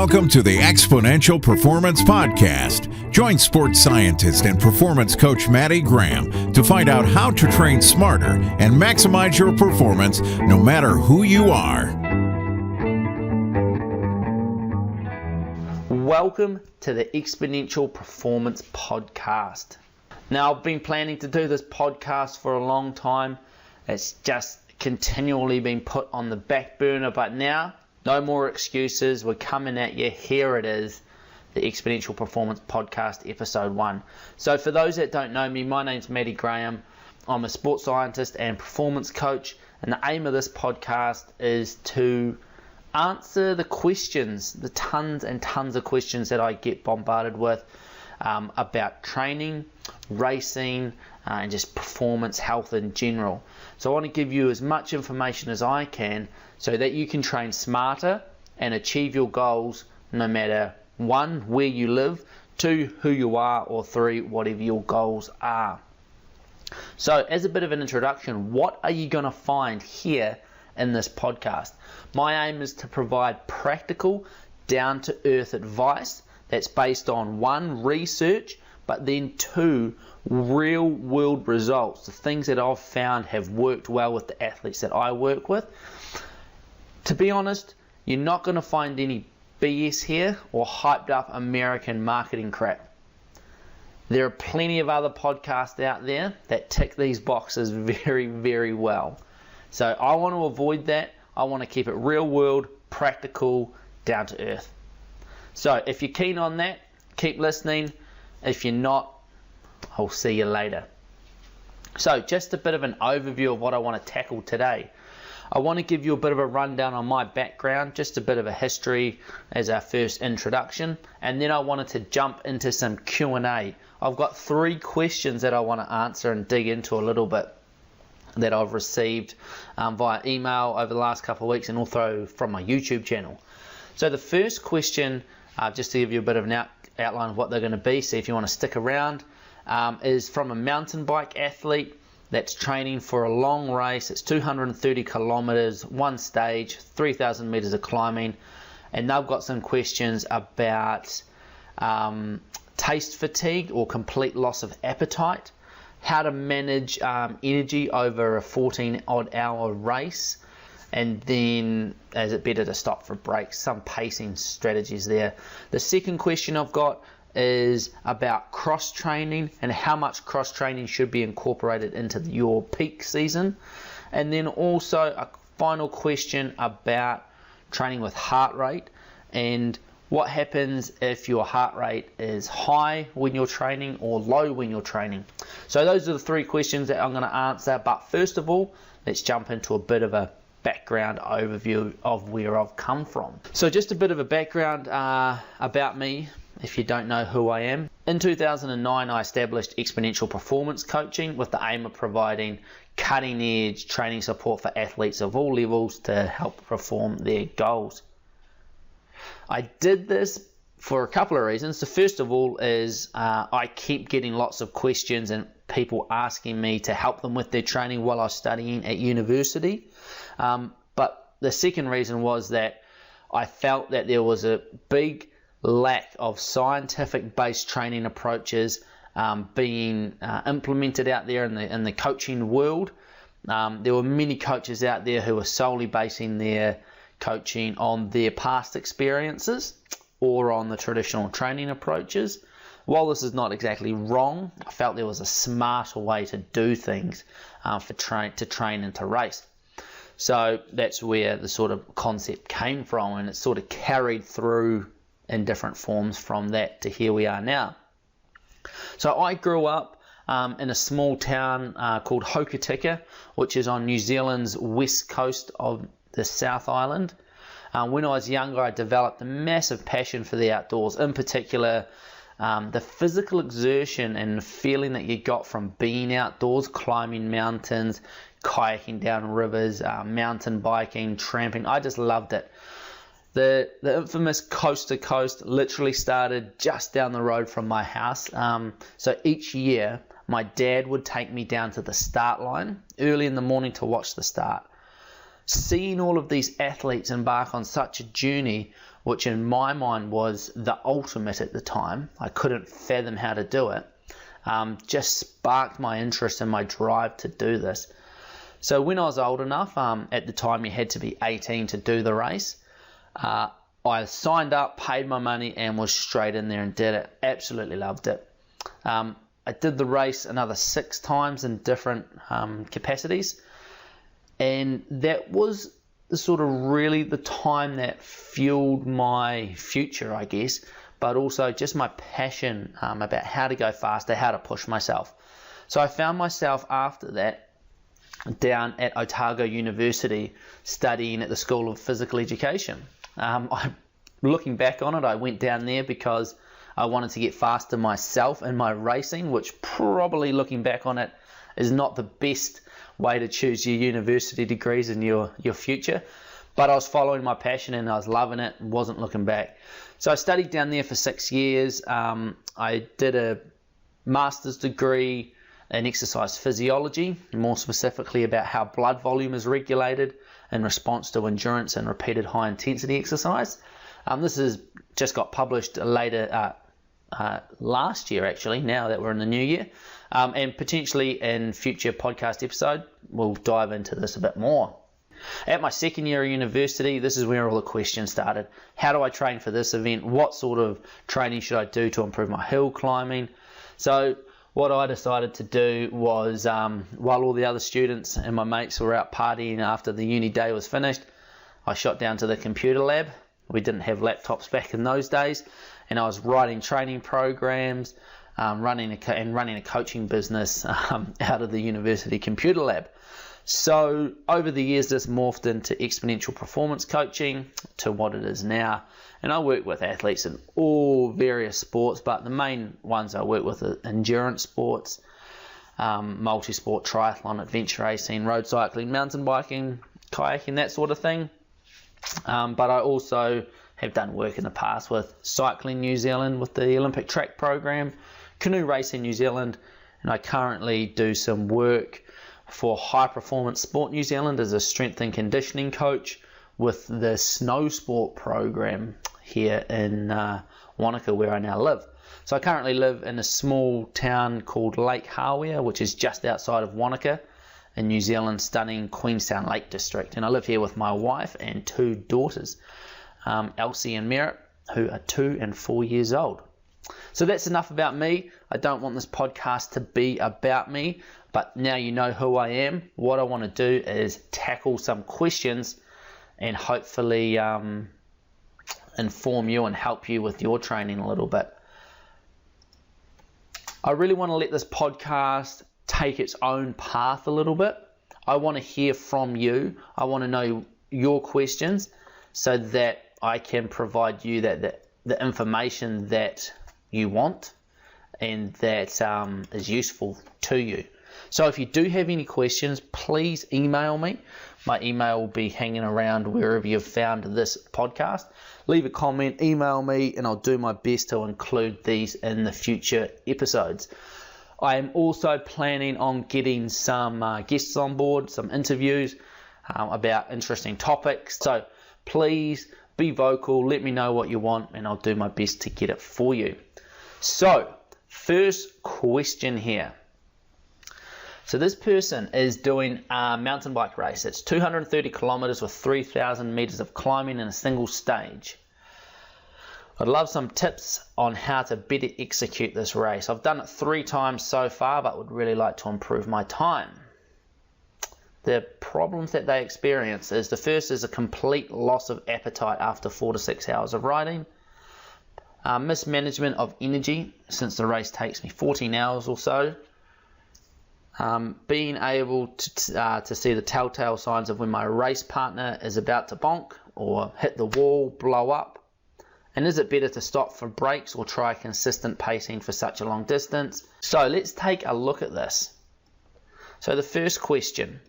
Welcome to the Exponential Performance Podcast. Join sports scientist and performance coach Maddie Graham to find out how to train smarter and maximize your performance no matter who you are. Welcome to the Exponential Performance Podcast. Now, I've been planning to do this podcast for a long time. It's just continually been put on the back burner, but now, no more excuses. We're coming at you. Here it is, the Exponential Performance Podcast, Episode 1. So for those that don't know me, my name's Maddie Graham. I'm a sports scientist and performance coach, and the aim of this podcast is to answer the questions, the tons and tons of questions that I get bombarded with about training, racing, and just performance health in general. So I want to give you as much information as I can so that you can train smarter and achieve your goals no matter 1, where you live, 2, who you are, or 3, whatever your goals are. So as a bit of an introduction, what are you going to find here in this podcast? My aim is to provide practical, down-to-earth advice that's based on 1, research, but then 2, real-world results, the things that I've found have worked well with the athletes that I work with. To be honest, you're not going to find any BS here or hyped up American marketing crap. There are plenty of other podcasts out there that tick these boxes very, very well. So I want to avoid that. I want to keep it real world, practical, down to earth. So if you're keen on that, keep listening. If you're not, I'll see you later. So just a bit of an overview of what I want to tackle today. I want to give you a bit of a rundown on my background, just a bit of a history as our first introduction, and then I wanted to jump into some Q&A. I've got 3 questions that I want to answer and dig into a little bit that I've received via email over the last couple of weeks and also from my YouTube channel. So the first question, just to give you a bit of an outline of what they're going to be, see if you want to stick around, is from a mountain bike athlete that's training for a long race. It's 230 kilometers, 1 stage, 3,000 meters of climbing, and they've got some questions about taste fatigue or complete loss of appetite, how to manage energy over a 14-odd hour race, and then is it better to stop for breaks, some pacing strategies there. The second question I've got is about cross-training and how much cross-training should be incorporated into your peak season. And then also a final question about training with heart rate and what happens if your heart rate is high when you're training or low when you're training. So those are the 3 questions that I'm going to answer. But first of all, let's jump into a bit of a background overview of where I've come from. So just a bit of a background about me, if you don't know who I am. In 2009, I established Exponential Performance Coaching with the aim of providing cutting-edge training support for athletes of all levels to help perform their goals. I did this for a couple of reasons. The first of all is I keep getting lots of questions and people asking me to help them with their training while I was studying at university. But the second reason was that I felt that there was a big lack of scientific-based training approaches being implemented out there in the coaching world. There were many coaches out there who were solely basing their coaching on their past experiences or on the traditional training approaches. While this is not exactly wrong, I felt there was a smarter way to do things to train and to race. So that's where the sort of concept came from, and it sort of carried through in different forms from that to here we are now. So I grew up in a small town called Hokitika, which is on New Zealand's west coast of the South Island. When I was younger, I developed a massive passion for the outdoors, in particular the physical exertion and the feeling that you got from being outdoors, climbing mountains, kayaking down rivers, mountain biking, tramping. I just loved it. The infamous coast to coast literally started just down the road from my house. So each year, my dad would take me down to the start line early in the morning to watch the start. seeing all of these athletes embark on such a journey, which in my mind was the ultimate at the time, I couldn't fathom how to do it, just sparked my interest and my drive to do this. So when I was old enough, at the time you had to be 18 to do the race, I signed up, paid my money, and was straight in there and did it. Absolutely loved it. I did the race another 6 times in different capacities, and that was the sort of really the time that fueled my future, I guess, but also just my passion about how to go faster, how to push myself. So I found myself after that down at Otago University studying at the School of Physical Education. Looking back on it, I went down there because I wanted to get faster myself in my racing, which probably looking back on it is not the best way to choose your university degrees in your future. But I was following my passion and I was loving it and wasn't looking back. So I studied down there for 6 years. I did a master's degree in exercise physiology, more specifically about how blood volume is regulated in response to endurance and repeated high intensity exercise. This has just got published later last year, actually, now that we're in the new year. And potentially in future podcast episode, we'll dive into this a bit more. At my second year of university, this is where all the questions started. How do I train for this event? What sort of training should I do to improve my hill climbing? So what I decided to do was, while all the other students and my mates were out partying after the uni day was finished, I shot down to the computer lab. We didn't have laptops back in those days, and I was writing training programs, running a coaching business out of the university computer lab. So over the years, this morphed into exponential performance coaching to what it is now. And I work with athletes in all various sports, but the main ones I work with are endurance sports, multi-sport, triathlon, adventure racing, road cycling, mountain biking, kayaking, that sort of thing. But I also have done work in the past with Cycling New Zealand with the Olympic track program, Canoe Racing New Zealand, and I currently do some work for High Performance Sport New Zealand as a strength and conditioning coach with the snow sport program here in Wanaka, where I now live. So I currently live in a small town called Lake Hawea, which is just outside of Wanaka in New Zealand's stunning Queenstown Lake District. And I live here with my wife and 2 daughters, Elsie and Merritt, who are 2 and 4 years old. So that's enough about me. I don't want this podcast to be about me, but now you know who I am. What I want to do is tackle some questions and hopefully inform you and help you with your training a little bit. I really want to let this podcast take its own path a little bit. I want to hear from you. I want to know your questions so that I can provide you the information that you want and that is useful to you. So if you do have any questions, please email me. My email will be hanging around wherever you've found this podcast. Leave a comment, email me, and I'll do my best to include these in the future episodes. I am also planning on getting some guests on board, some interviews about interesting topics. So please be vocal, let me know what you want, and I'll do my best to get it for you. So, first question here. So this person is doing a mountain bike race. It's 230 kilometers with 3,000 meters of climbing in a single stage. I'd love some tips on how to better execute this race. I've done it 3 times so far, but would really like to improve my time. The problems that they experience is the first is a complete loss of appetite after 4 to 6 hours of riding. Mismanagement of energy since the race takes me 14 hours or so. Being able to see the telltale signs of when my race partner is about to bonk or hit the wall, blow up. And is it better to stop for breaks or try consistent pacing for such a long distance? So let's take a look at this. So the first question,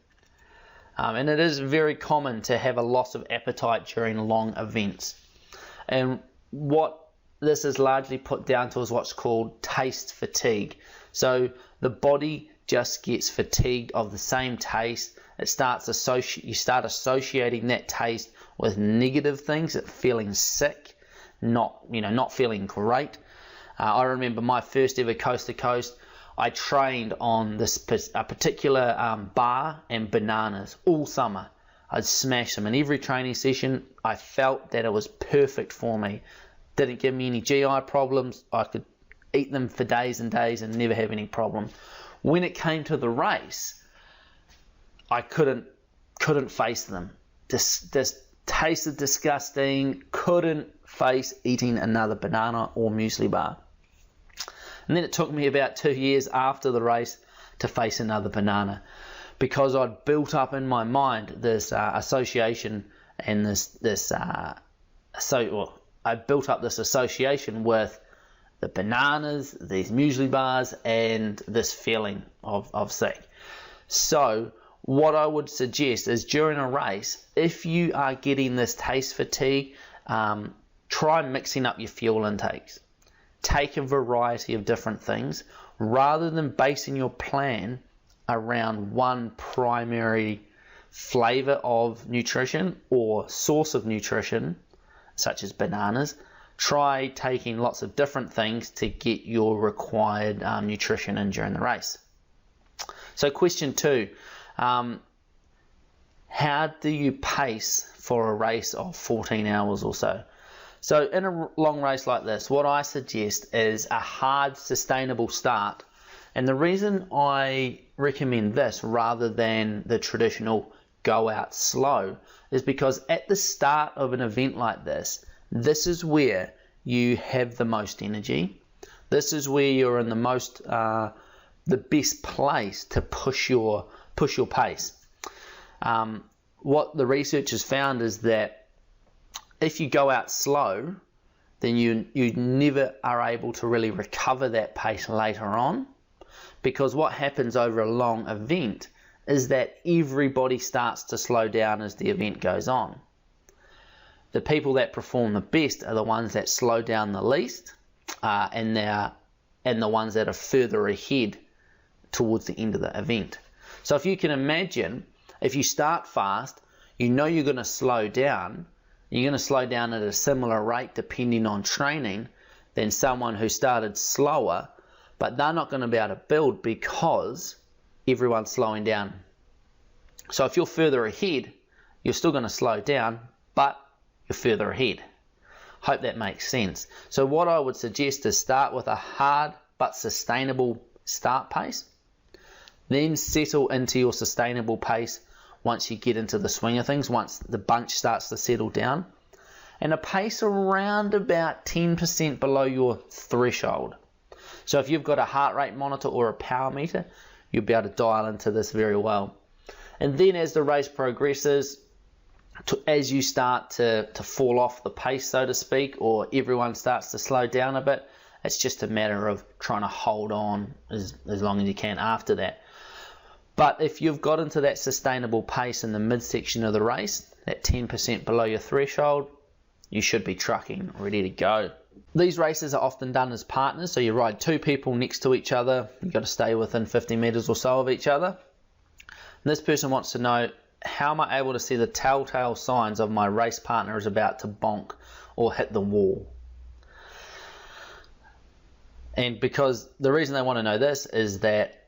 and it is very common to have a loss of appetite during long events. And what this is largely put down to is what's called taste fatigue. So the body just gets fatigued of the same taste you start associating that taste with negative things, feeling sick, not feeling great. I remember my first ever coast to coast. I trained on a particular bar and bananas all summer. I'd smash them in every training session. I felt that it was perfect for me. Didn't give me any GI problems. I could eat them for days and days and never have any problem. When it came to the race, I couldn't face them. This tasted disgusting. Couldn't face eating another banana or muesli bar. And then it took me about 2 years after the race to face another banana, because I'd built up in my mind this association and I built up this association with the bananas, these muesli bars, and this feeling of sick. So what I would suggest is during a race, if you are getting this taste fatigue, try mixing up your fuel intakes. Take a variety of different things rather than basing your plan around one primary flavor of nutrition or source of nutrition, such as bananas. Try taking lots of different things to get your required nutrition in during the race. So question 2, how do you pace for a race of 14 hours or so? So in a long race like this, what I suggest is a hard, sustainable start. And the reason I recommend this rather than the traditional go out slow is because at the start of an event like this is where you have the most energy. This is where you're in the best place to push your pace. What the research has found is that if you go out slow, then you never are able to really recover that pace later on, because what happens over a long event is that everybody starts to slow down as the event goes on. The people that perform the best are the ones that slow down the least, and the ones that are further ahead towards the end of the event. So if you can imagine, if you start fast, you know you're going to slow down. You're going to slow down at a similar rate depending on training than someone who started slower, but they're not going to be able to build because everyone's slowing down. So if you're further ahead, you're still going to slow down, but you're further ahead. Hope that makes sense. So what I would suggest is start with a hard but sustainable start pace, then settle into your sustainable pace once you get into the swing of things, once the bunch starts to settle down, and a pace around about 10% below your threshold. So if you've got a heart rate monitor or a power meter, you'll be able to dial into this very well. And then as the race progresses, as you start to fall off the pace, so to speak, or everyone starts to slow down a bit, it's just a matter of trying to hold on as long as you can after that. But if you've got into that sustainable pace in the midsection of the race, that 10% below your threshold, you should be trucking, ready to go. These races are often done as partners, so you ride 2 people next to each other. You've got to stay within 50 meters or so of each other. And this person wants to know, how am I able to see the telltale signs of my race partner is about to bonk or hit the wall? And because the reason they want to know this is that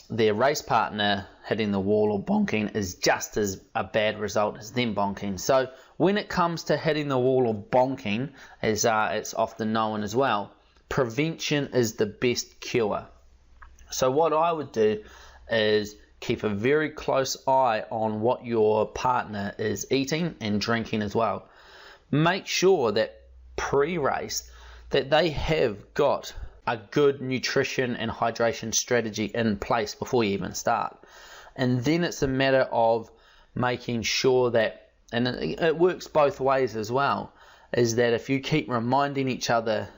their race partner hitting the wall or bonking is just as a bad result as them bonking. So when it comes to hitting the wall or bonking, as it's often known as well, prevention is the best cure. So what I would do is keep a very close eye on what your partner is eating and drinking as well. Make sure that pre-race that they have got a good nutrition and hydration strategy in place before you even start. And then it's a matter of making sure that, and it works both ways as well, is that if you keep reminding each other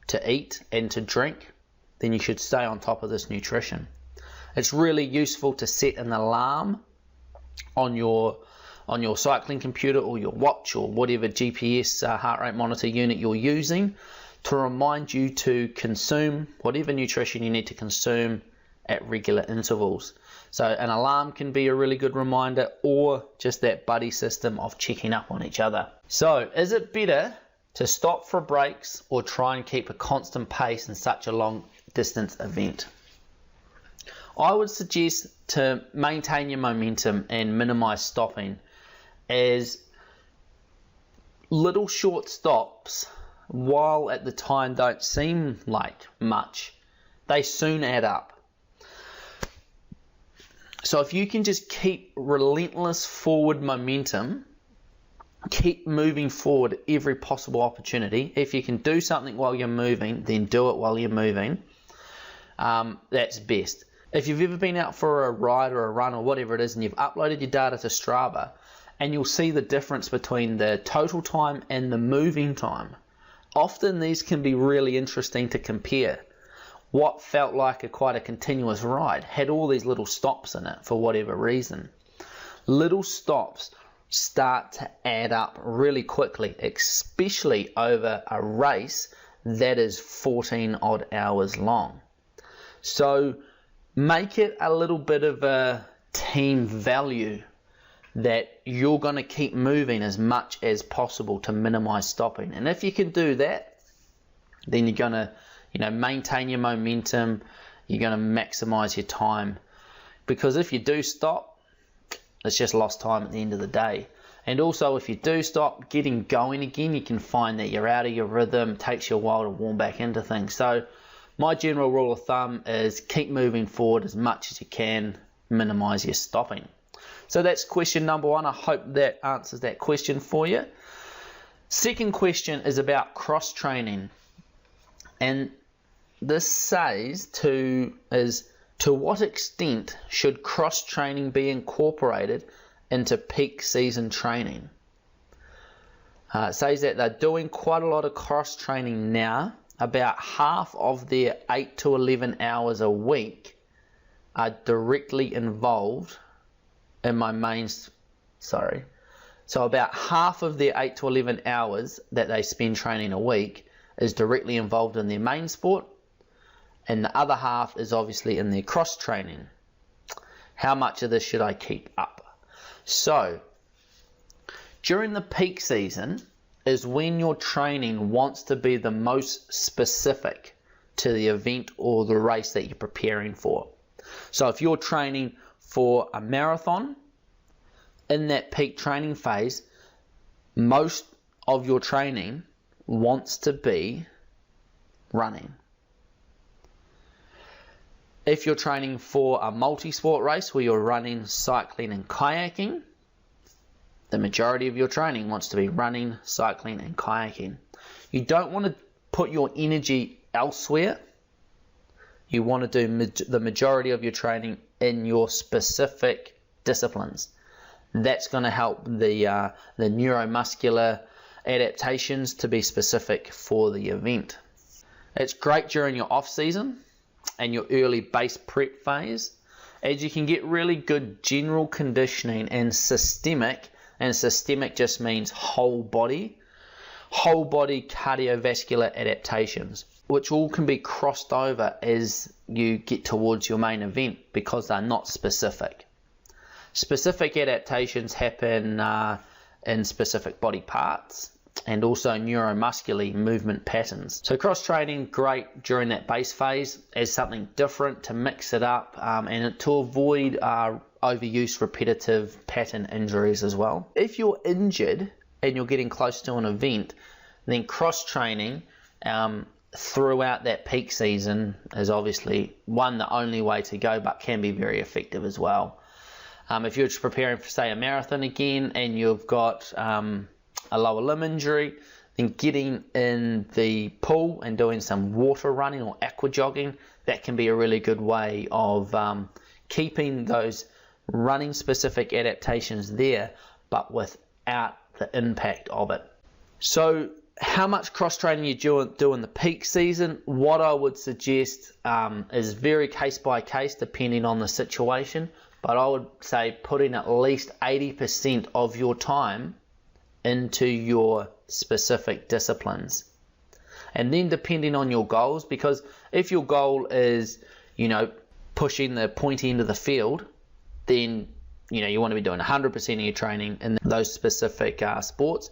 to eat and to drink, then you should stay on top of this nutrition. It's really useful to set an alarm on your cycling computer or your watch or whatever GPS heart rate monitor unit you're using to remind you to consume whatever nutrition you need to consume at regular intervals. So an alarm can be a really good reminder, or just that buddy system of checking up on each other. So is it better to stop for breaks or try and keep a constant pace in such a long distance event? I would suggest to maintain your momentum and minimize stopping, as little short stops, while at the time don't seem like much, they soon add up. So if you can just keep relentless forward momentum, keep moving forward every possible opportunity. If you can do something while you're moving, then do it while you're moving. That's best. If you've ever been out for a ride or a run or whatever it is, and you've uploaded your data to Strava, and you'll see the difference between the total time and the moving time. Often these can be really interesting to compare. What felt like quite a continuous ride had all these little stops in it for whatever reason. Little stops start to add up really quickly, especially over a race that is 14 odd hours long. So make it a little bit of a team value that you're going to keep moving as much as possible to minimize stopping. And if you can do that, then you're going to maintain your momentum, you're going to maximize your time. Because if you do stop, it's just lost time at the end of the day. And also, if you do stop getting going again, you can find that you're out of your rhythm. It takes you a while to warm back into things. So my general rule of thumb is keep moving forward as much as you can, minimize your stopping. So that's question number one. I hope that answers that question for you. Second question is about cross-training. And this says to what extent should cross-training be incorporated into peak season training? It says that they're doing quite a lot of cross-training now. About half of their 8 to 11 hours a week are directly involved in my So about half of their 8 to 11 hours that they spend training a week is directly involved in their main sport, and the other half is obviously in their cross training. How much of this should I keep up? So during the peak season is when your training wants to be the most specific to the event or the race that you're preparing for. So if you're training for a marathon, in that peak training phase, most of your training wants to be running. If you're training for a multi-sport race where you're running, cycling and kayaking, the majority of your training wants to be running, cycling and kayaking. You don't want to put your energy elsewhere. You want to do the majority of your training in your specific disciplines. That's going to help the neuromuscular adaptations to be specific for the event. It's great during your off season and your early base prep phase, as you can get really good general conditioning and systemic just means whole body cardiovascular adaptations, which all can be crossed over as you get towards your main event because they're not specific. Specific adaptations happen in specific body parts and also neuromuscular movement patterns. So cross-training, great during that base phase as something different to mix it up and to avoid overuse repetitive pattern injuries as well. If you're injured and you're getting close to an event, then cross-training throughout that peak season is obviously the only way to go, but can be very effective as well. If you're just preparing for, say, a marathon again and you've got a lower limb injury, then getting in the pool and doing some water running or aqua jogging, that can be a really good way of keeping those running specific adaptations there, but without the impact of it. So how much cross training you do in the peak season? What I would suggest is very case by case depending on the situation, but I would say putting at least 80% of your time into your specific disciplines. And then depending on your goals, because if your goal is, pushing the pointy end of the field, then you want to be doing 100% of your training in those specific sports.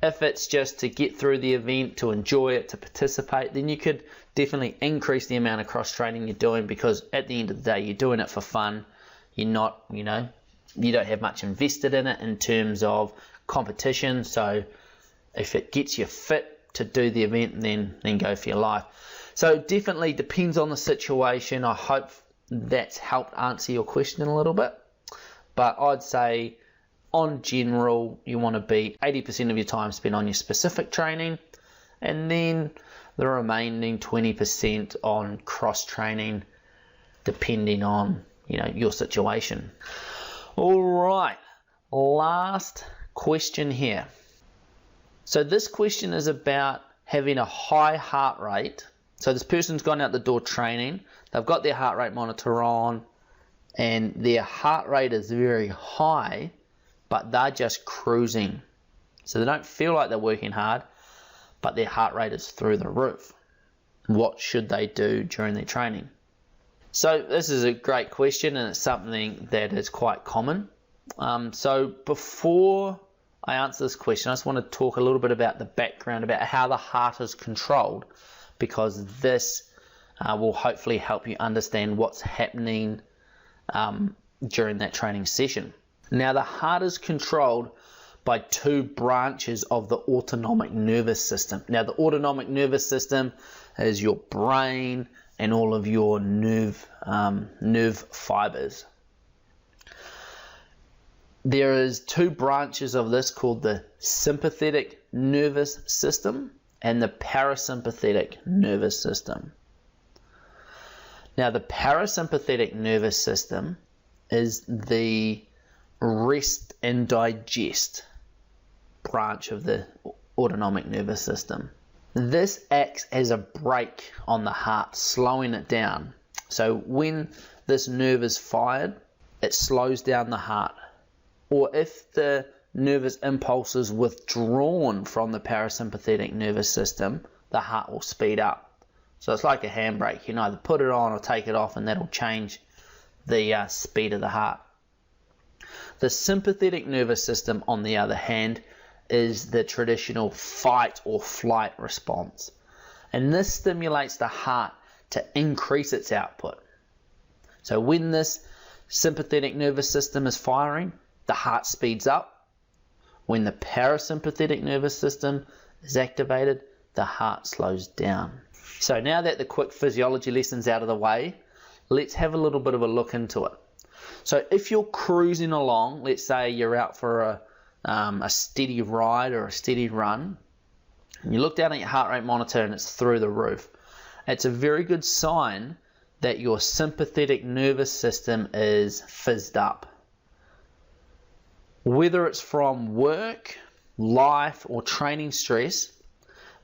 If it's just to get through the event, to enjoy it, to participate, then you could definitely increase the amount of cross training you're doing, because at the end of the day, you're doing it for fun. You're not, you don't have much invested in it in terms of competition. So if it gets you fit to do the event, then go for your life. So definitely depends on the situation. I hope that's helped answer your question a little bit. But I'd say, on general, you want to be 80% of your time spent on your specific training, and then the remaining 20% on cross training, depending on your situation. All right, last question here. So this question is about having a high heart rate. So this person's gone out the door training, they've got their heart rate monitor on, and their heart rate is very high, but they're just cruising. So they don't feel like they're working hard, but their heart rate is through the roof. What should they do during their training? So this is a great question, and it's something that is quite common. So before I answer this question, I just want to talk a little bit about the background, about how the heart is controlled, because this will hopefully help you understand what's happening during that training session. Now, the heart is controlled by two branches of the autonomic nervous system. Now, the autonomic nervous system is your brain and all of your nerve fibers. There is two branches of this called the sympathetic nervous system and the parasympathetic nervous system. Now, the parasympathetic nervous system is the rest and digest branch of the autonomic nervous system. This acts as a brake on the heart, slowing it down. So when this nerve is fired, it slows down the heart. Or if the nervous impulse is withdrawn from the parasympathetic nervous system, the heart will speed up. So it's like a handbrake. You can either put it on or take it off, and that'll change the speed of the heart. The sympathetic nervous system, on the other hand, is the traditional fight or flight response. And this stimulates the heart to increase its output. So when this sympathetic nervous system is firing, the heart speeds up. When the parasympathetic nervous system is activated, the heart slows down. So now that the quick physiology lesson's out of the way, let's have a little bit of a look into it. So if you're cruising along, let's say you're out for a steady ride or a steady run, and you look down at your heart rate monitor and it's through the roof, it's a very good sign that your sympathetic nervous system is fizzed up. Whether it's from work, life, or training stress,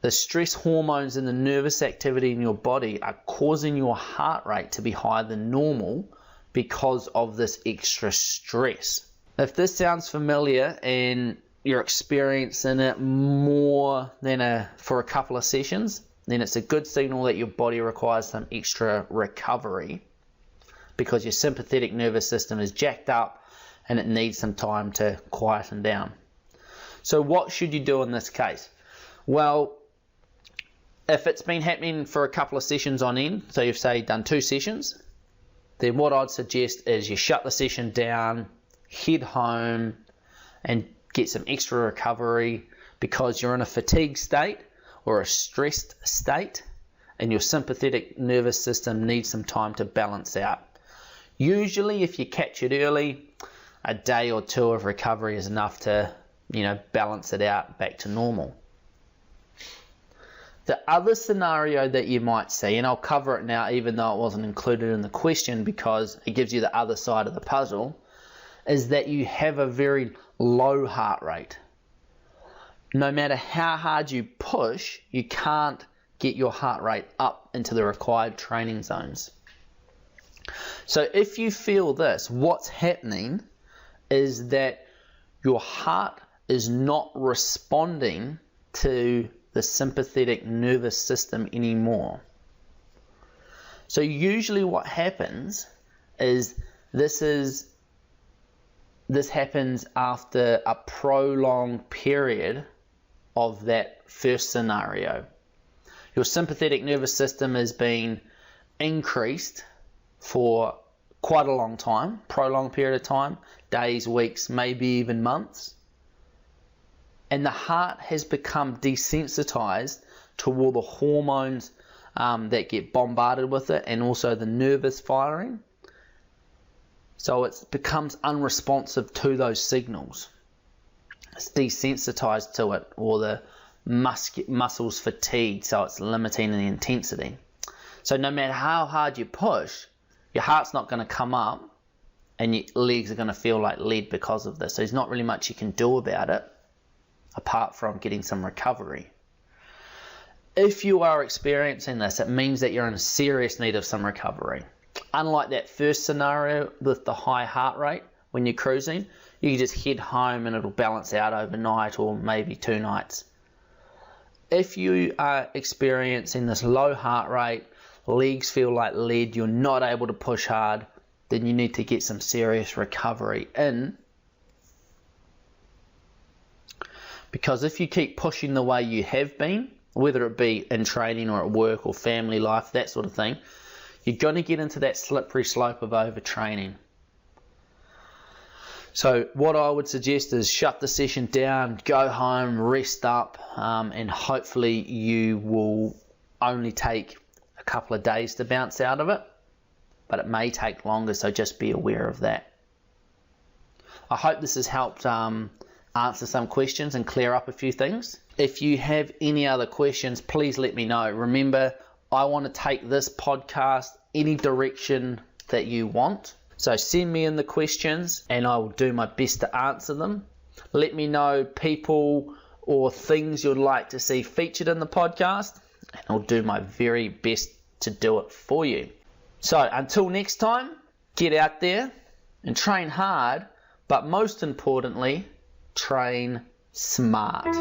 the stress hormones and the nervous activity in your body are causing your heart rate to be higher than normal because of this extra stress. If this sounds familiar and you're experiencing it more than for a couple of sessions, then it's a good signal that your body requires some extra recovery, because your sympathetic nervous system is jacked up and it needs some time to quieten down. So what should you do in this case? Well, if it's been happening for a couple of sessions on end, so you've say done 2 sessions, then what I'd suggest is you shut the session down, head home, and get some extra recovery, because you're in a fatigue state or a stressed state, and your sympathetic nervous system needs some time to balance out. Usually, if you catch it early, a day or 2 of recovery is enough to, balance it out back to normal. The other scenario that you might see, and I'll cover it now even though it wasn't included in the question because it gives you the other side of the puzzle, is that you have a very low heart rate. No matter how hard you push, you can't get your heart rate up into the required training zones. So if you feel this, what's happening is that your heart is not responding to the sympathetic nervous system anymore. So usually what happens is this is this happens after a prolonged period of that first scenario. Your sympathetic nervous system has been increased for quite a long time, prolonged period of time, days, weeks, maybe even months. And the heart has become desensitized to all the hormones that get bombarded with it, and also the nervous firing. So it becomes unresponsive to those signals. It's desensitized to it, or the muscles fatigued, so it's limiting the intensity. So no matter how hard you push, your heart's not going to come up, and your legs are going to feel like lead because of this. So there's not really much you can do about it, apart from getting some recovery. If you are experiencing this, it means that you're in serious need of some recovery. Unlike that first scenario with the high heart rate, when you're cruising, you can just head home and it'll balance out overnight or maybe 2 nights. If you are experiencing this low heart rate, legs feel like lead, you're not able to push hard, then you need to get some serious recovery in. Because if you keep pushing the way you have been, whether it be in training or at work or family life, that sort of thing, you're going to get into that slippery slope of overtraining. So what I would suggest is shut the session down, go home, rest up, and hopefully you will only take a couple of days to bounce out of it, but it may take longer, so just be aware of that. I hope this has helped answer some questions and clear up a few things. If you have any other questions, please let me know. Remember, I want to take this podcast any direction that you want. So send me in the questions and I will do my best to answer them. Let me know people or things you'd like to see featured in the podcast, and I'll do my very best to do it for you. So until next time, get out there and train hard, but most importantly, train smart.